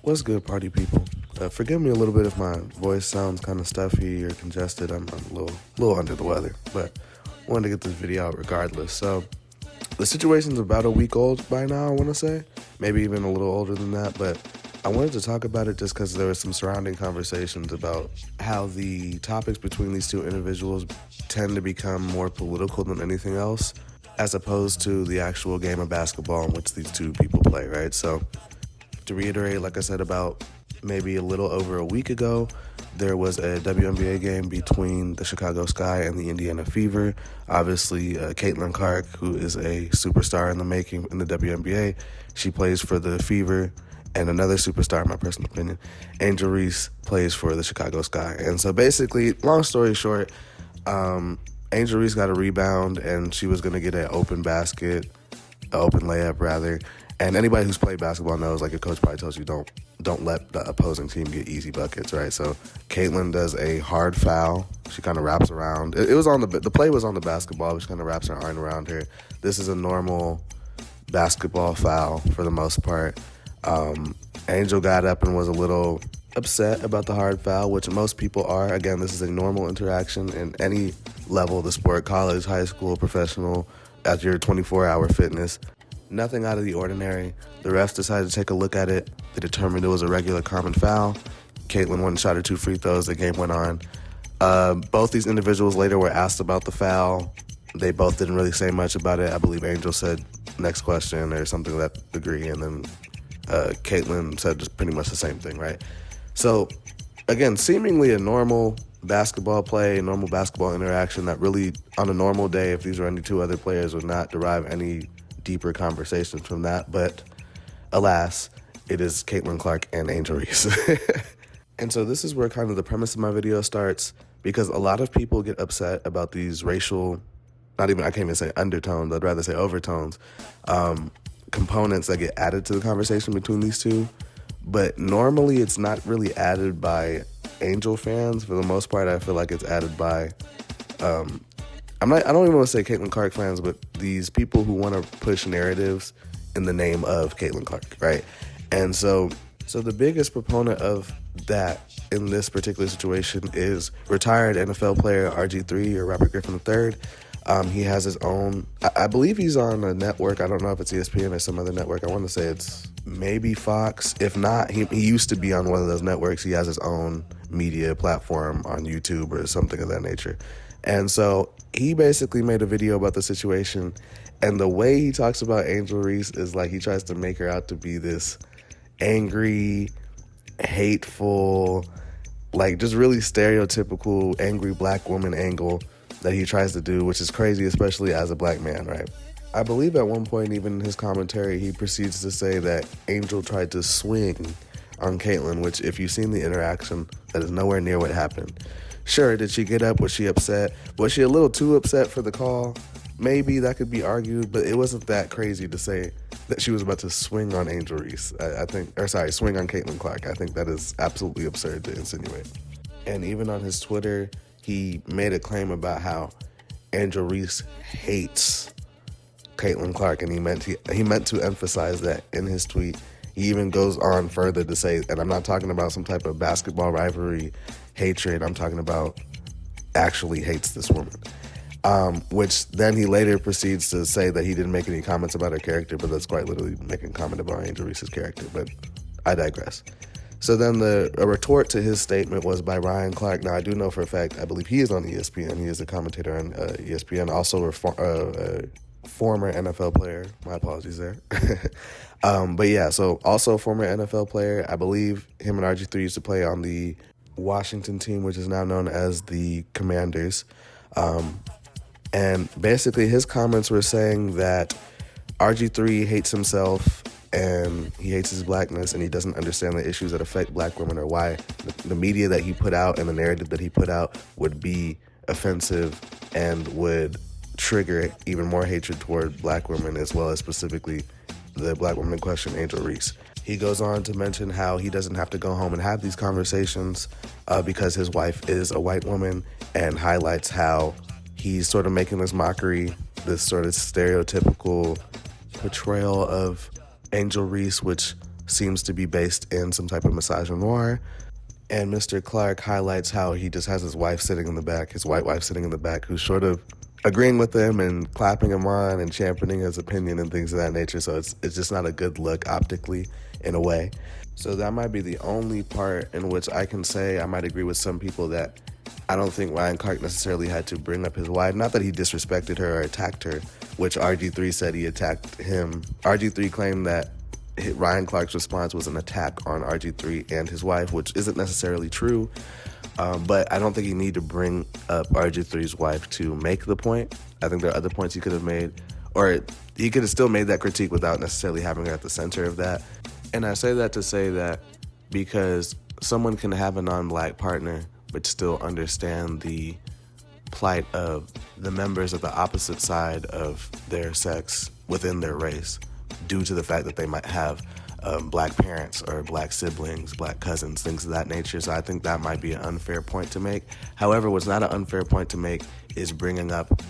What's good, party people? Forgive me a little bit if my voice sounds kind of stuffy or congested. I'm a little under the weather, but wanted to get this video out regardless. So the situation's about a week old by now, I want to say. Maybe even a little older than that, but I wanted to talk about it just because there was some surrounding conversations about how the topics between these two individuals tend to become more political than anything else, as opposed to the actual game of basketball in which these two people play, right? So to reiterate, like I said, about maybe a little over a week ago, there was a WNBA game between the Chicago Sky and the Indiana Fever. Obviously, Caitlin Clark, who is a superstar in the making in the WNBA, she plays for the Fever, and another superstar, in my personal opinion, Angel Reese, plays for the Chicago Sky. And so basically, long story short, Angel Reese got a rebound, and she was going to get an open layup rather. And anybody who's played basketball knows, like your coach probably tells you, don't let the opposing team get easy buckets, right? So Caitlin does a hard foul. She kind of wraps around. It was on the play was on the basketball, but she kind of wraps her arm around her. This is a normal basketball foul for the most part. Angel got up and was a little upset about the hard foul, which most people are. Again, this is a normal interaction in any level of the sport, college, high school, professional, at your 24-hour fitness. Nothing out of the ordinary. The refs decided to take a look at it. They determined it was a regular common foul. Caitlin went and shot her 2 free throws. The game went on. Both these individuals later were asked about the foul. They both didn't really say much about it. I believe Angel said, next question, or something to that degree, and then Caitlin said just pretty much the same thing, right? So, again, seemingly a normal basketball play, normal basketball interaction that really, on a normal day, if these were any two other players, would not derive any deeper conversations from that. But alas, it is Caitlin Clark and Angel Reese. And so this is where kind of the premise of my video starts, because a lot of people get upset about these racial, I can't even say undertones, I'd rather say overtones, components that get added to the conversation between these two. But normally it's not really added by Angel fans. For the most part, I feel like it's added by I don't even want to say Caitlin Clark fans, but these people who want to push narratives in the name of Caitlin Clark, right? And so the biggest proponent of that in this particular situation is retired NFL player RG3, or Robert Griffin III. He has his own, I believe he's on a network. I don't know if it's ESPN or some other network. I want to say it's maybe Fox. If not, he used to be on one of those networks. He has his own media platform on YouTube or something of that nature. And so he basically made a video about the situation, and the way he talks about Angel Reese is like he tries to make her out to be this angry, hateful, like just really stereotypical angry black woman angle that he tries to do, which is crazy, especially as a black man, right? I believe at one point, even in his commentary, he proceeds to say that Angel tried to swing on Caitlin, which if you've seen the interaction, that is nowhere near what happened. Sure, did she get up? Was she upset? Was she a little too upset for the call? Maybe that could be argued, but it wasn't that crazy to say that she was about to swing on Angel Reese. Swing on Caitlin Clark. I think that is absolutely absurd to insinuate. And even on his Twitter, he made a claim about how Angel Reese hates Caitlin Clark, and he meant to emphasize that in his tweet. He even goes on further to say, and I'm not talking about some type of basketball rivalry hatred, I'm talking about actually hates this woman. Which then he later proceeds to say that he didn't make any comments about her character, but that's quite literally making a comment about Angel Reese's character, but I digress. So then a retort to his statement was by Ryan Clark. Now, I do know for a fact, I believe he is on ESPN. He is a commentator on ESPN, also a former NFL player. My apologies there. But yeah, so also a former NFL player. I believe him and RG3 used to play on the Washington team, which is now known as the Commanders. And basically his comments were saying that RG3 hates himself and he hates his blackness, and he doesn't understand the issues that affect black women, or why the media that he put out and the narrative that he put out would be offensive and would trigger even more hatred toward black women, as well as specifically the black woman in question, Angel Reese. He goes on to mention how he doesn't have to go home and have these conversations because his wife is a white woman, and highlights how he's sort of making this mockery, this sort of stereotypical portrayal of Angel Reese, which seems to be based in some type of misogynoir. And Mr. Clark highlights how he just has his wife sitting in the back, his white wife sitting in the back, who's sort of agreeing with him and clapping him on and championing his opinion and things of that nature. So it's just not a good look optically in a way. So that might be the only part in which I can say I might agree with some people that I don't think Ryan Clark necessarily had to bring up his wife. Not that he disrespected her or attacked her, which RG3 said he attacked him. RG3 claimed that Ryan Clark's response was an attack on RG3 and his wife, which isn't necessarily true. But I don't think you need to bring up RG3's wife to make the point. I think there are other points he could have made, or he could have still made that critique without necessarily having her at the center of that. And I say that to say that because someone can have a non-black partner but still understand the plight of the members of the opposite side of their sex within their race due to the fact that they might have black parents or black siblings, black cousins, things of that nature. So I think that might be an unfair point to make. However, what's not an unfair point to make is bringing up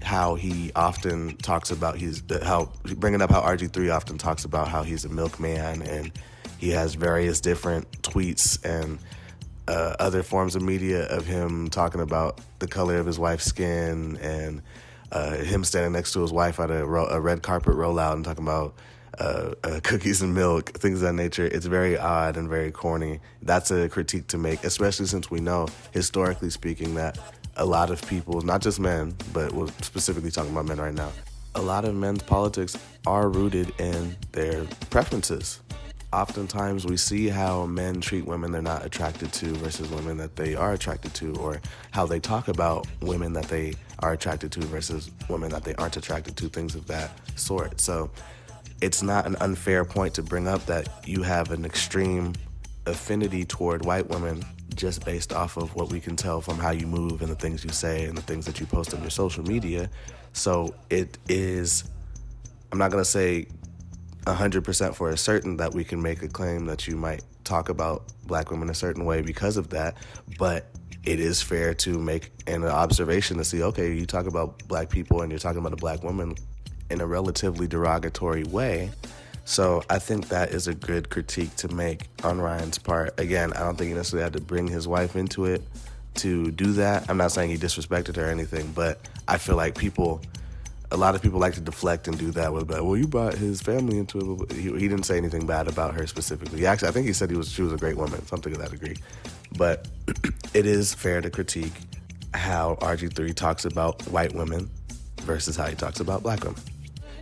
how he often talks about how RG3 often talks about how he's a milkman, and he has various different tweets and other forms of media of him talking about the color of his wife's skin and him standing next to his wife at a red carpet rollout and talking about cookies and milk, things of that nature. It's very odd and very corny. That's a critique to make, especially since we know, historically speaking, that a lot of people, not just men, but we're specifically talking about men right now, a lot of men's politics are rooted in their preferences. Oftentimes we see how men treat women they're not attracted to versus women that they are attracted to, or how they talk about women that they are attracted to versus women that they aren't attracted to, things of that sort. So it's not an unfair point to bring up that you have an extreme affinity toward white women just based off of what we can tell from how you move and the things you say and the things that you post on your social media. So it is, I'm not going to say 100% for a certain that we can make a claim that you might talk about black women a certain way because of that, but it is fair to make an observation to see, okay, you talk about black people and you're talking about a black woman in a relatively derogatory way. So I think that is a good critique to make on Ryan's part. Again, I don't think he necessarily had to bring his wife into it to do that. I'm not saying he disrespected her or anything, but I feel like a lot of people like to deflect and do that with, well, you brought his family into it. He didn't say anything bad about her specifically. Actually, I think he said she was a great woman, something to that degree. But it is fair to critique how RG3 talks about white women versus how he talks about black women.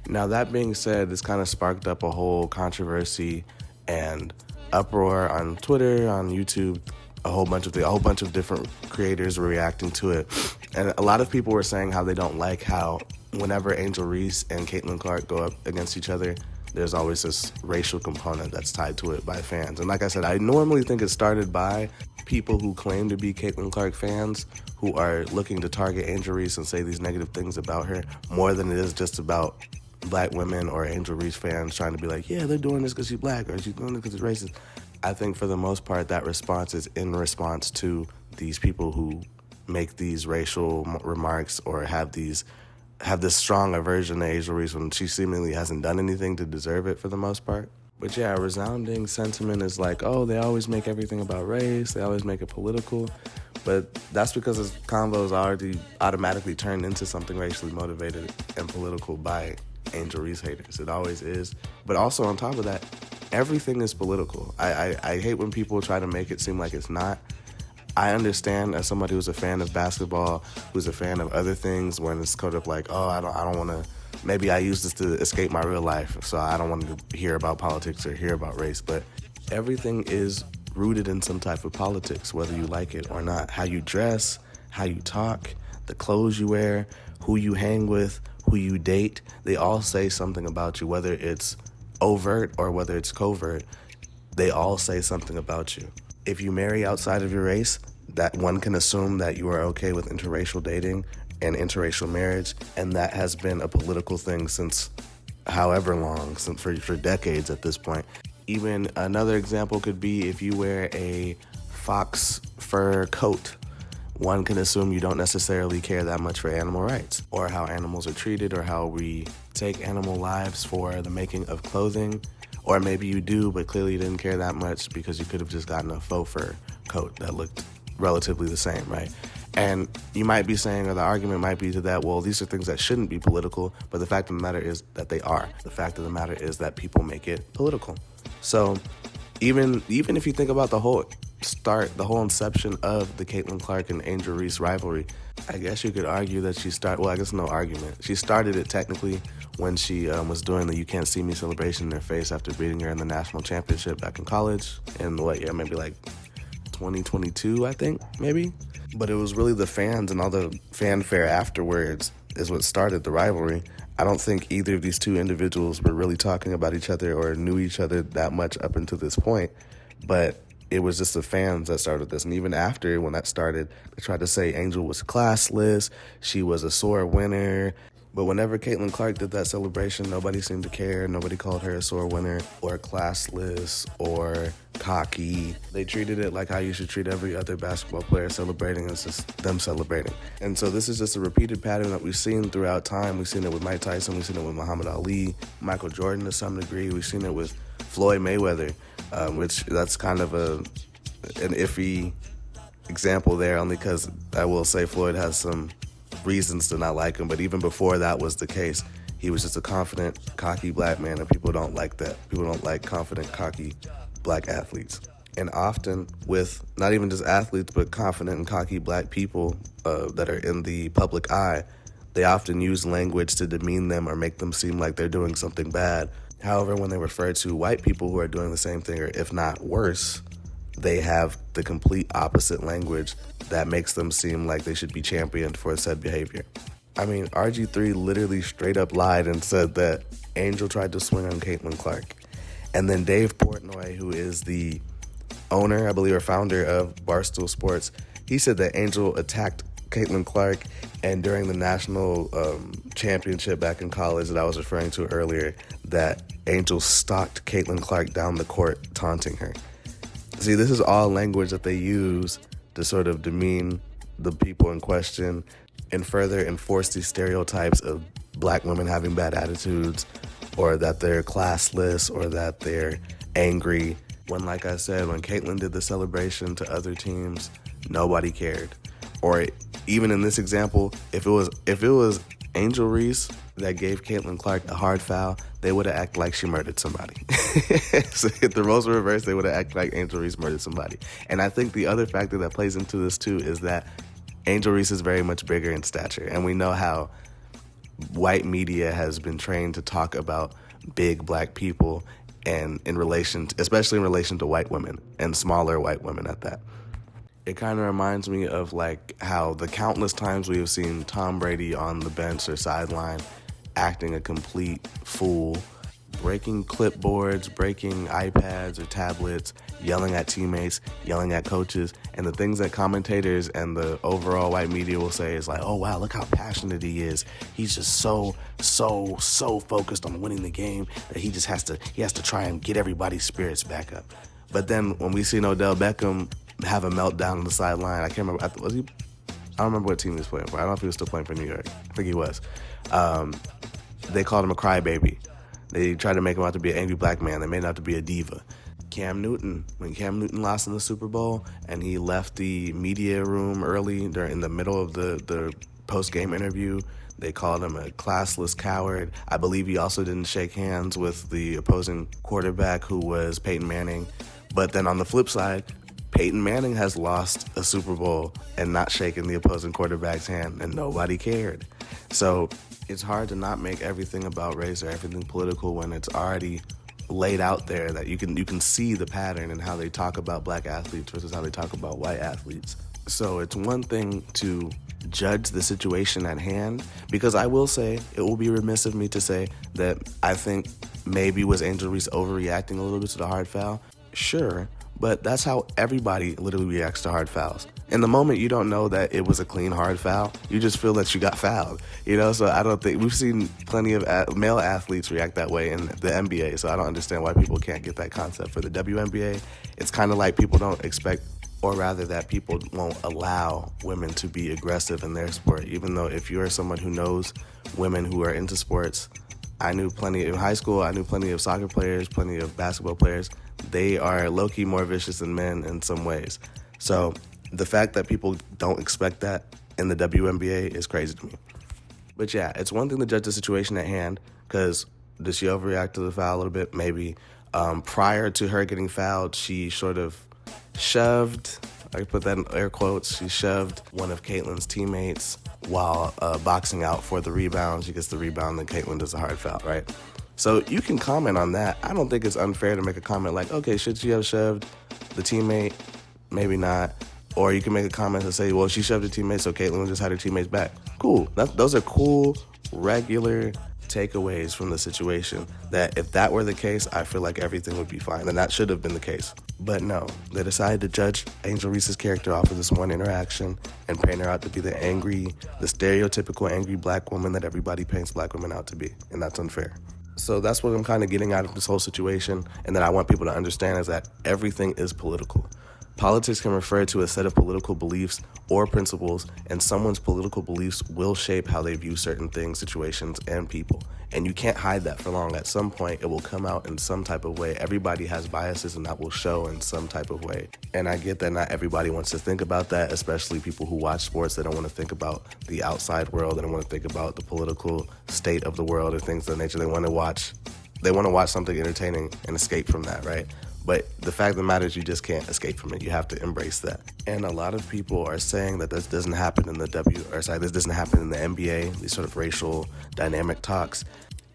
Now, that being said, this kind of sparked up a whole controversy and uproar on Twitter, on YouTube. A whole bunch of different creators were reacting to it. And a lot of people were saying how they don't like how whenever Angel Reese and Caitlin Clark go up against each other, there's always this racial component that's tied to it by fans. And like I said, I normally think it started by people who claim to be Caitlin Clark fans who are looking to target Angel Reese and say these negative things about her more than it is just about black women or Angel Reese fans trying to be like, yeah, they're doing this because she's black or she's doing this because it's racist. I think for the most part that response is in response to these people who make these racial remarks or have this strong aversion to Angel Reese when she seemingly hasn't done anything to deserve it for the most part. But yeah, a resounding sentiment is like, oh, they always make everything about race, they always make it political. But that's because this convo is already automatically turned into something racially motivated and political by Angel Reese haters. It always is. But also on top of that, everything is political. I hate when people try to make it seem like it's not. I understand as somebody who's a fan of basketball, who's a fan of other things, when it's kind of like, oh, I don't want to, maybe I use this to escape my real life, so I don't want to hear about politics or hear about race. But everything is rooted in some type of politics, whether you like it or not. How you dress, how you talk, the clothes you wear, who you hang with, who you date, they all say something about you, whether it's overt or whether it's covert. They all say something about you. If you marry outside of your race, that one can assume that you are okay with interracial dating and interracial marriage, and that has been a political thing since however long, since for decades at this point. Even another example could be if you wear a fox fur coat, one can assume you don't necessarily care that much for animal rights or how animals are treated or how we take animal lives for the making of clothing Or maybe you do, but clearly you didn't care that much because you could have just gotten a faux fur coat that looked relatively the same, right? And you might be saying, or the argument might be to that, well, these are things that shouldn't be political, but the fact of the matter is that they are. The fact of the matter is that people make it political. So even if you think about the whole inception of the Caitlin Clark and Angel Reese rivalry, I guess you could argue that she started it technically when she was doing the "You Can't See Me" celebration in their face after beating her in the national championship back in college in what year? Maybe like 2022, I think, maybe. But it was really the fans and all the fanfare afterwards is what started the rivalry. I don't think either of these two individuals were really talking about each other or knew each other that much up until this point, but it was just the fans that started this. And even after, when that started, they tried to say Angel was classless, she was a sore winner. But whenever Caitlin Clark did that celebration, nobody seemed to care. Nobody called her a sore winner or classless or cocky. They treated it like how you should treat every other basketball player celebrating. It's just them celebrating. And so this is just a repeated pattern that we've seen throughout time. We've seen it with Mike Tyson. We've seen it with Muhammad Ali, Michael Jordan to some degree. We've seen it with Floyd Mayweather, which that's kind of an iffy example there, only because I will say Floyd has some reasons to not like him, but even before that was the case, he was just a confident, cocky black man, and people don't like that. People don't like confident, cocky black athletes. And often with not even just athletes, but confident and cocky black people that are in the public eye, they often use language to demean them or make them seem like they're doing something bad. However, when they refer to white people who are doing the same thing, or if not worse, they have the complete opposite language that makes them seem like they should be championed for said behavior. I mean, RG3 literally straight up lied and said that Angel tried to swing on Caitlin Clark. And then Dave Portnoy, who is the owner, I believe, or founder of Barstool Sports, he said that Angel attacked Caitlin Clark, and during the national championship back in college that I was referring to earlier, that Angel stalked Caitlin Clark down the court, taunting her. See, this is all language that they use to sort of demean the people in question and further enforce these stereotypes of black women having bad attitudes, or that they're classless, or that they're angry. When, like I said, when Caitlin did the celebration to other teams, nobody cared. Or even in this example, if it was Angel Reese that gave Caitlin Clark a hard foul, they would have acted like she murdered somebody. So if the roles were reversed, they would have acted like Angel Reese murdered somebody. And I think the other factor that plays into this too is that Angel Reese is very much bigger in stature. And we know how white media has been trained to talk about big black people, and especially in relation to white women, and smaller white women at that. It kind of reminds me of like how the countless times we have seen Tom Brady on the bench or sideline acting a complete fool, breaking clipboards, breaking iPads or tablets, yelling at teammates, yelling at coaches, and the things that commentators and the overall white media will say is like, oh wow, look how passionate he is. He's just so focused on winning the game that he has to try and get everybody's spirits back up. But then when we see Odell Beckham have a meltdown on the sideline, I can't remember, I don't remember what team he was playing for. I don't know if he was still playing for New York. I think he was. They called him a crybaby. They tried to make him out to be an angry black man. They made him out to be a diva. When Cam Newton lost in the Super Bowl and he left the media room early in the middle of the post-game interview, they called him a classless coward. I believe he also didn't shake hands with the opposing quarterback, who was Peyton Manning. But then on the flip side, Peyton Manning has lost a Super Bowl and not shaken the opposing quarterback's hand, and nobody cared. So it's hard to not make everything about race or everything political when it's already laid out there that you can see the pattern in how they talk about black athletes versus how they talk about white athletes. So it's one thing to judge the situation at hand, because I will say, it will be remiss of me to say that I think maybe was Angel Reese overreacting a little bit to the hard foul. Sure, but that's how everybody literally reacts to hard fouls. In the moment, you don't know that it was a clean hard foul. You just feel that you got fouled, So I don't think we've seen plenty of male athletes react that way in the NBA. So I don't understand why people can't get that concept for the WNBA. It's kind of like people don't expect, or rather that people won't allow women to be aggressive in their sport. Even though if you're someone who knows women who are into sports, I knew plenty in high school. I knew plenty of soccer players, plenty of basketball players. They are low-key more vicious than men in some ways. So the fact that people don't expect that in the WNBA is crazy to me. But yeah, it's one thing to judge the situation at hand, because did she overreact to the foul a little bit? Maybe. Prior to her getting fouled, she sort of shoved, I put that in air quotes, she shoved one of Caitlin's teammates while boxing out for the rebound. She gets the rebound, then Caitlin does a hard foul, right? So you can comment on that. I don't think it's unfair to make a comment like, okay, should she have shoved the teammate? Maybe not. Or you can make a comment and say, well, she shoved her teammate, so Caitlin just had her teammates back. Cool. Those are cool, regular takeaways from the situation that if that were the case, I feel like everything would be fine. And that should have been the case. But no, they decided to judge Angel Reese's character off of this one interaction and paint her out to be the stereotypical angry black woman that everybody paints black women out to be. And that's unfair. So that's what I'm kind of getting out of this whole situation, and that I want people to understand is that everything is political. Politics can refer to a set of political beliefs or principles, and someone's political beliefs will shape how they view certain things, situations, and people. And you can't hide that for long. At some point, it will come out in some type of way. Everybody has biases, and that will show in some type of way. And I get that not everybody wants to think about that, especially people who watch sports. They don't want to think about the outside world. They don't want to think about the political state of the world or things of that nature. They want to watch something entertaining and escape from that, right? But the fact of the matter is you just can't escape from it. You have to embrace that. And a lot of people are saying that this doesn't happen in the this doesn't happen in the NBA, these sort of racial dynamic talks.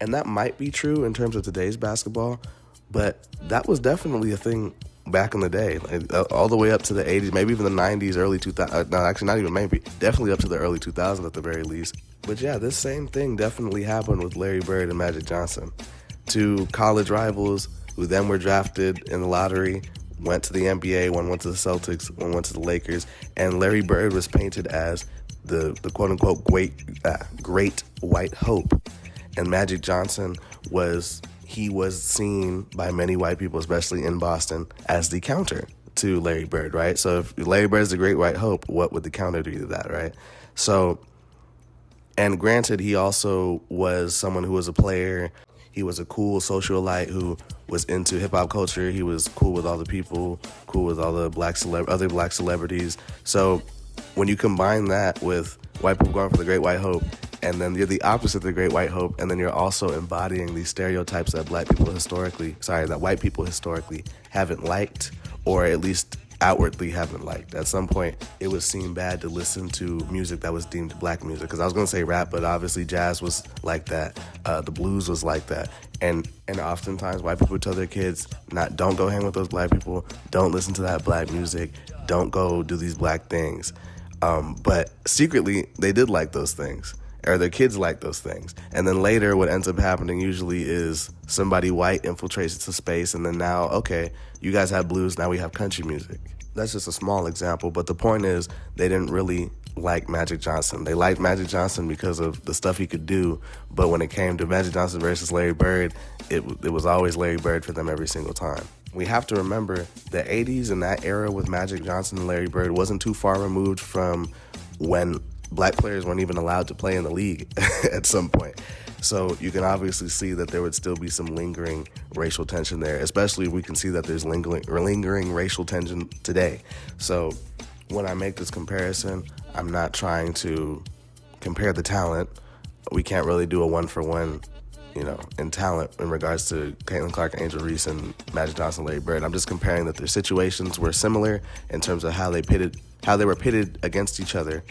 And that might be true in terms of today's basketball, but that was definitely a thing back in the day, like, all the way up to the 80s, maybe even the 90s, early 2000s. No, actually not even maybe. Definitely up to the early 2000s at the very least. But yeah, this same thing definitely happened with Larry Bird and Magic Johnson. Two college rivals who then were drafted in the lottery, went to the NBA, one went to the Celtics, one went to the Lakers, and Larry Bird was painted as the quote-unquote great white hope. And Magic Johnson was seen by many white people, especially in Boston, as the counter to Larry Bird, right? So if Larry Bird is the great white hope, what would the counter do to that, right? So, and granted, he also was someone who was a player. He was a cool socialite who was into hip-hop culture. He was cool with all the people, cool with all the other black celebrities. So when you combine that with white people going for the great white hope, and then you're the opposite of the great white hope, and then you're also embodying these stereotypes that white people historically haven't liked, or at least outwardly haven't liked. At some point, it was seen bad to listen to music that was deemed black music. Because I was going to say rap, but obviously jazz was like that. The blues was like that. And oftentimes white people tell their kids, don't go hang with those black people. Don't listen to that black music. Don't go do these black things. But secretly, they did like those things. Or their kids like those things. And then later, what ends up happening usually is somebody white infiltrates the space, and then now, okay, you guys have blues, now we have country music. That's just a small example, but the point is they didn't really like Magic Johnson. They liked Magic Johnson because of the stuff he could do, but when it came to Magic Johnson versus Larry Bird, it was always Larry Bird for them every single time. We have to remember the 80s and that era with Magic Johnson and Larry Bird wasn't too far removed from when black players weren't even allowed to play in the league at some point. So you can obviously see that there would still be some lingering racial tension there, especially if we can see that there's lingering racial tension today. So when I make this comparison, I'm not trying to compare the talent. We can't really do a one-for-one, in talent in regards to Caitlin Clark, Angel Reese, and Magic Johnson, Larry Bird. I'm just comparing that their situations were similar in terms of how they were pitted against each other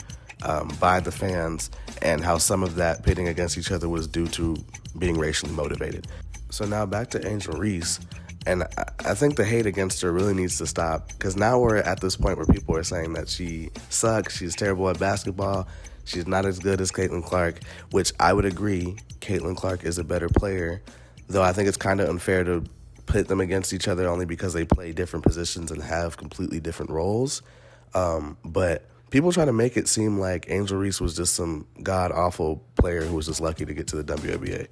by the fans, and how some of that pitting against each other was due to being racially motivated. So now back to Angel Reese, and I think the hate against her really needs to stop, because now we're at this point where people are saying that she sucks, she's terrible at basketball, she's not as good as Caitlin Clark, which I would agree, Caitlin Clark is a better player, though I think it's kind of unfair to pit them against each other only because they play different positions and have completely different roles. But people try to make it seem like Angel Reese was just some god-awful player who was just lucky to get to the WNBA.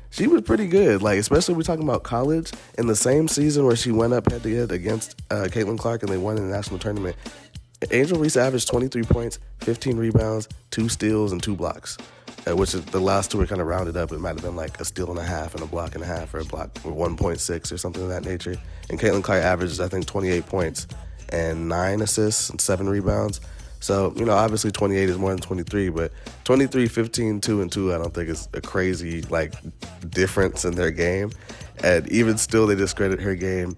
She was pretty good, especially if we're talking about college. In the same season where she went up head-to-head against Caitlin Clark and they won in the national tournament, Angel Reese averaged 23 points, 15 rebounds, 2 steals, and 2 blocks. which is the last two were kind of rounded up. It might have been like a steal and a half and a block and a half, or a block 1.6 or something of that nature. And Caitlin Clark averages, I think, 28 points and 9 assists and 7 rebounds. So, obviously 28 is more than 23, but 23, 15, 2, and 2, I don't think is a crazy, difference in their game. And even still, they discredit her game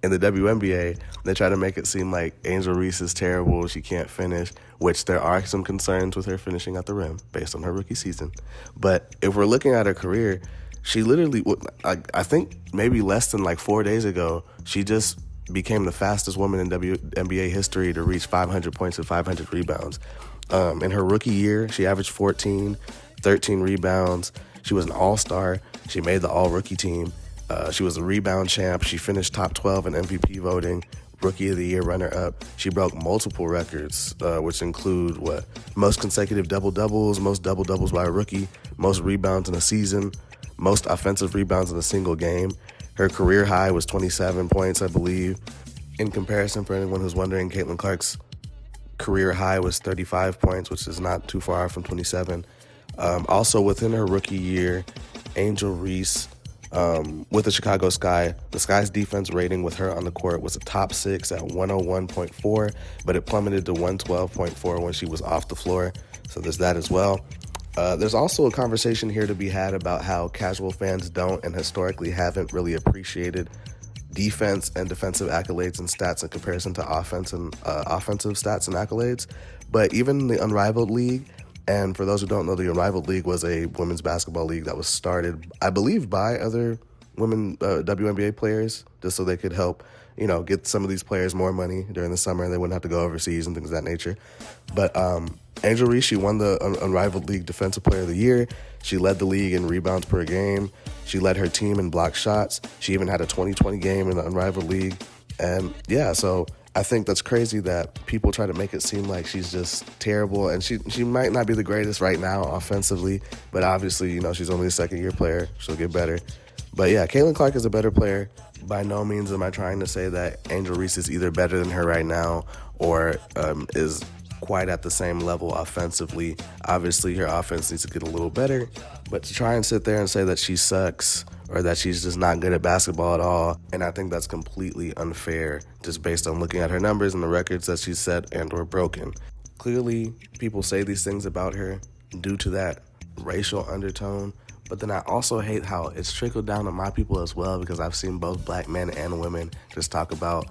in the WNBA. They try to make it seem like Angel Reese is terrible, she can't finish, which there are some concerns with her finishing at the rim based on her rookie season. But if we're looking at her career, she literally, I think maybe less than 4 days ago, she just became the fastest woman in WNBA history to reach 500 points and 500 rebounds. In her rookie year, she averaged 13 rebounds. She was an all-star. She made the all-rookie team. She was a rebound champ. She finished top 12 in MVP voting, Rookie of the Year runner-up. She broke multiple records, which include most consecutive double-doubles, most double-doubles by a rookie, most rebounds in a season, most offensive rebounds in a single game. Her career high was 27 points, I believe. In comparison, for anyone who's wondering, Caitlin Clark's career high was 35 points, which is not too far from 27. Also, within her rookie year, Angel Reese, with the Chicago Sky, the Sky's defense rating with her on the court was a top 6 at 101.4, but it plummeted to 112.4 when she was off the floor. So there's that as well. There's also a conversation here to be had about how casual fans don't and historically haven't really appreciated defense and defensive accolades and stats in comparison to offense and offensive stats and accolades. But even the Unrivaled League, and for those who don't know, the Unrivaled League was a women's basketball league that was started, I believe, by other women WNBA players, just so they could help, get some of these players more money during the summer. They wouldn't have to go overseas and things of that nature. But Angel Reese, she won the Unrivaled League Defensive Player of the Year. She led the league in rebounds per game. She led her team in block shots. She even had a 20-20 game in the Unrivaled League. And yeah, so I think that's crazy that people try to make it seem like she's just terrible. And she might not be the greatest right now offensively, but obviously, she's only a second-year player. She'll get better. But yeah, Caitlin Clark is a better player. By no means am I trying to say that Angel Reese is either better than her right now or is quite at the same level offensively. Obviously, her offense needs to get a little better, but to try and sit there and say that she sucks or that she's just not good at basketball at all, and I think that's completely unfair just based on looking at her numbers and the records that she's set and or broken. Clearly, people say these things about her due to that racial undertone, but then I also hate how it's trickled down to my people as well, because I've seen both black men and women just talk about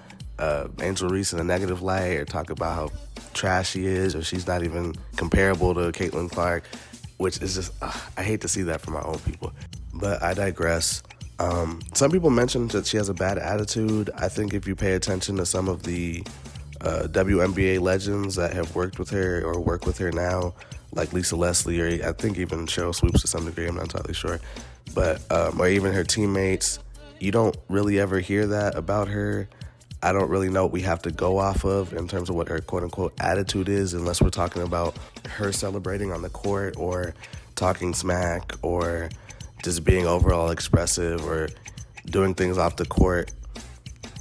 Angel Reese in a negative light or talk about how trash she is or she's not even comparable to Caitlin Clark, which is just, I hate to see that from my own people. But I digress. Some people mentioned that she has a bad attitude. I think if you pay attention to some of the WNBA legends that have worked with her or work with her now, like Lisa Leslie, or I think even Cheryl Swoops to some degree, I'm not entirely sure, but or even her teammates, you don't really ever hear that about her. I don't really know what we have to go off of in terms of what her quote-unquote attitude is, unless we're talking about her celebrating on the court or talking smack or just being overall expressive or doing things off the court.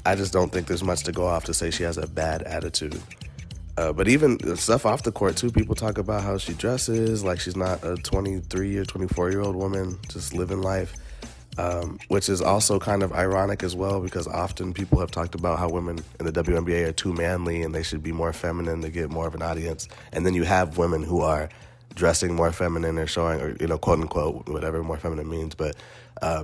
I just don't think there's much to go off to say she has a bad attitude. But even stuff off the court, too, people talk about how she dresses, like she's not a 23 or 24-year-old woman just living life. Which is also kind of ironic as well, because often people have talked about how women in the WNBA are too manly and they should be more feminine to get more of an audience. And then you have women who are dressing more feminine or showing, or, quote unquote, whatever more feminine means, but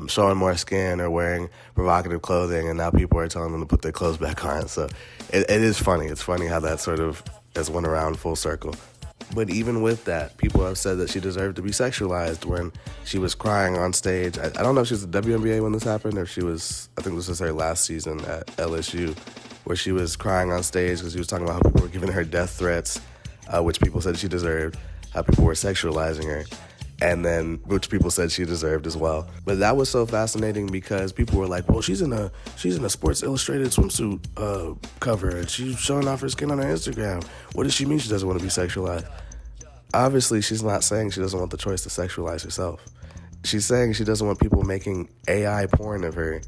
showing more skin or wearing provocative clothing, and now people are telling them to put their clothes back on. So it is funny. It's funny how that sort of has went around full circle. But even with that, people have said that she deserved to be sexualized when she was crying on stage. I don't know if she was at the WNBA when this happened, or if she was, I think this was her last season at LSU, where she was crying on stage because she was talking about how people were giving her death threats, which people said she deserved, how people were sexualizing her, and then which people said she deserved as well. But that was so fascinating because people were like, well, she's in a Sports Illustrated swimsuit cover, and she's showing off her skin on her Instagram. What does she mean she doesn't want to be sexualized? Obviously, she's not saying she doesn't want the choice to sexualize herself. she's saying she doesn't want people making AI porn of her,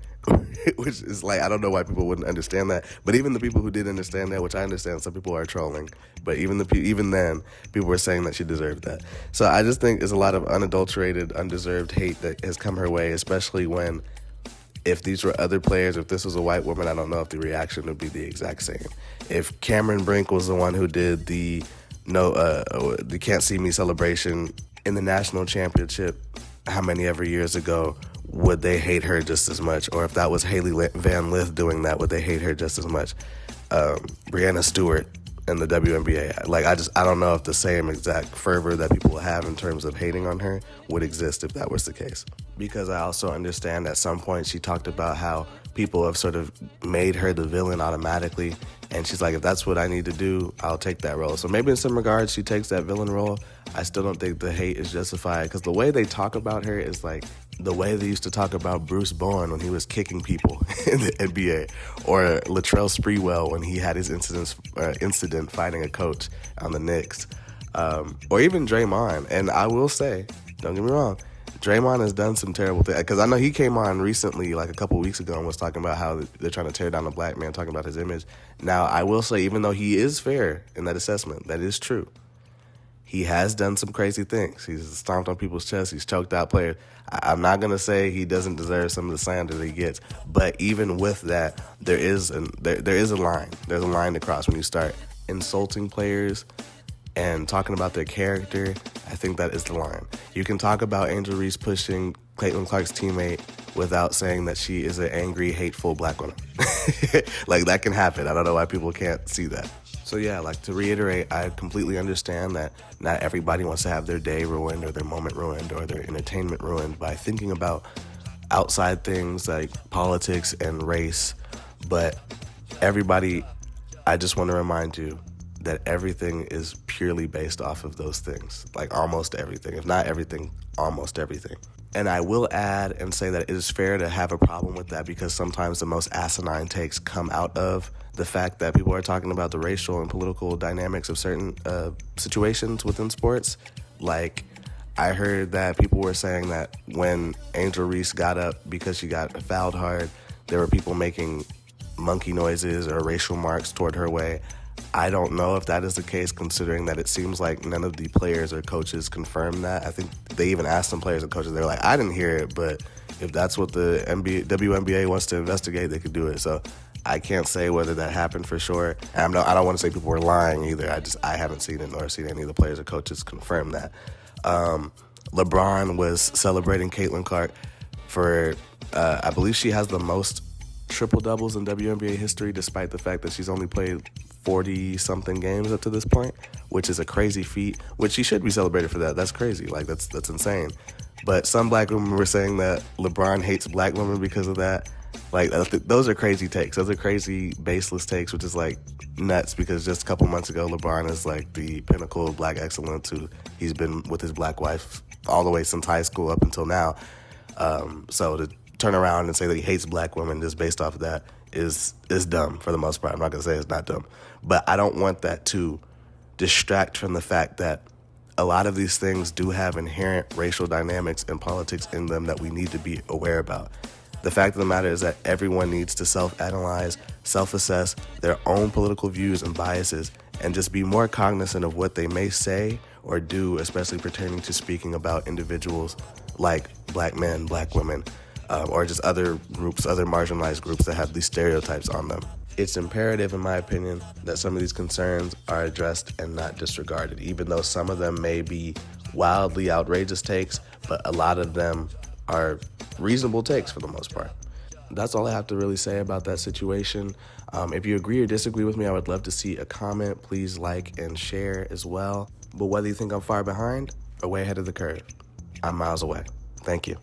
which is like, I don't know why people wouldn't understand that. But even the people who did understand that, which I understand some people are trolling, but even then, people were saying that she deserved that. So I just think there's a lot of unadulterated, undeserved hate that has come her way, especially when, if these were other players, if this was a white woman, I don't know if the reaction would be the exact same. If Cameron Brink was the one who did the Can't See Me celebration in the national championship, how many ever years ago, would they hate her just as much? Or if that was Haley Van Lith doing that, would they hate her just as much? Brianna Stewart in the WNBA. Like, I don't know if the same exact fervor that people have in terms of hating on her would exist if that was the case. Because I also understand at some point she talked about how people have sort of made her the villain automatically. And she's like, if that's what I need to do, I'll take that role. So maybe in some regards she takes that villain role. I still don't think the hate is justified, because the way they talk about her is like the way they used to talk about Bruce Bowen when he was kicking people in the NBA, or Latrell Sprewell when he had his incident fighting a coach on the Knicks, or even Draymond. And I will say, don't get me wrong, Draymond has done some terrible things, because I know he came on recently, like a couple weeks ago, and was talking about how they're trying to tear down a black man, talking about his image. Now, I will say, even though he is fair in that assessment, that is true, he has done some crazy things. He's stomped on people's chests. He's choked out players. I'm not going to say he doesn't deserve some of the slander that he gets, but even with that, there is a line. There's a line to cross when you start insulting players and talking about their character. I think that is the line. You can talk about Angel Reese pushing Caitlin Clark's teammate without saying that she is an angry, hateful black woman. Like, that can happen. I don't know why people can't see that. So yeah, like, to reiterate, I completely understand that not everybody wants to have their day ruined or their moment ruined or their entertainment ruined by thinking about outside things like politics and race. But everybody, I just want to remind you that everything is purely based off of those things. Like, almost everything. If not everything, almost everything. And I will add and say that it is fair to have a problem with that, because sometimes the most asinine takes come out of the fact that people are talking about the racial and political dynamics of certain situations within sports. Like, I heard that people were saying that when Angel Reese got up because she got fouled hard, there were people making monkey noises or racial marks toward her way. I don't know if that is the case, considering that it seems like none of the players or coaches confirmed that. I think they even asked some players and coaches. They were like, I didn't hear it, but if that's what the WNBA wants to investigate, they could do it. So I can't say whether that happened for sure. And I don't want to say people were lying either. I haven't seen it nor seen any of the players or coaches confirm that. LeBron was celebrating Caitlin Clark for, I believe she has the most triple-doubles in WNBA history, despite the fact that she's only played 40-something games up to this point, which is a crazy feat, which she should be celebrated for that. That's crazy. Like, that's insane. But some black women were saying that LeBron hates black women because of that. Like, those are crazy takes. Those are crazy, baseless takes, which is, like, nuts, because just a couple months ago, LeBron is, like, the pinnacle of black excellence. He's been with his black wife all the way since high school up until now. So to turn around and say that he hates black women just based off of that is dumb for the most part. I'm not going to say it's not dumb. But I don't want that to distract from the fact that a lot of these things do have inherent racial dynamics and politics in them that we need to be aware about. The fact of the matter is that everyone needs to self-analyze, self-assess their own political views and biases, and just be more cognizant of what they may say or do, especially pertaining to speaking about individuals like black men, black women, or just other groups, other marginalized groups that have these stereotypes on them. It's imperative, in my opinion, that some of these concerns are addressed and not disregarded, even though some of them may be wildly outrageous takes, but a lot of them are reasonable takes for the most part. That's all I have to really say about that situation. If you agree or disagree with me, I would love to see a comment. Please like and share as well. But whether you think I'm far behind or way ahead of the curve, I'm miles away. Thank you.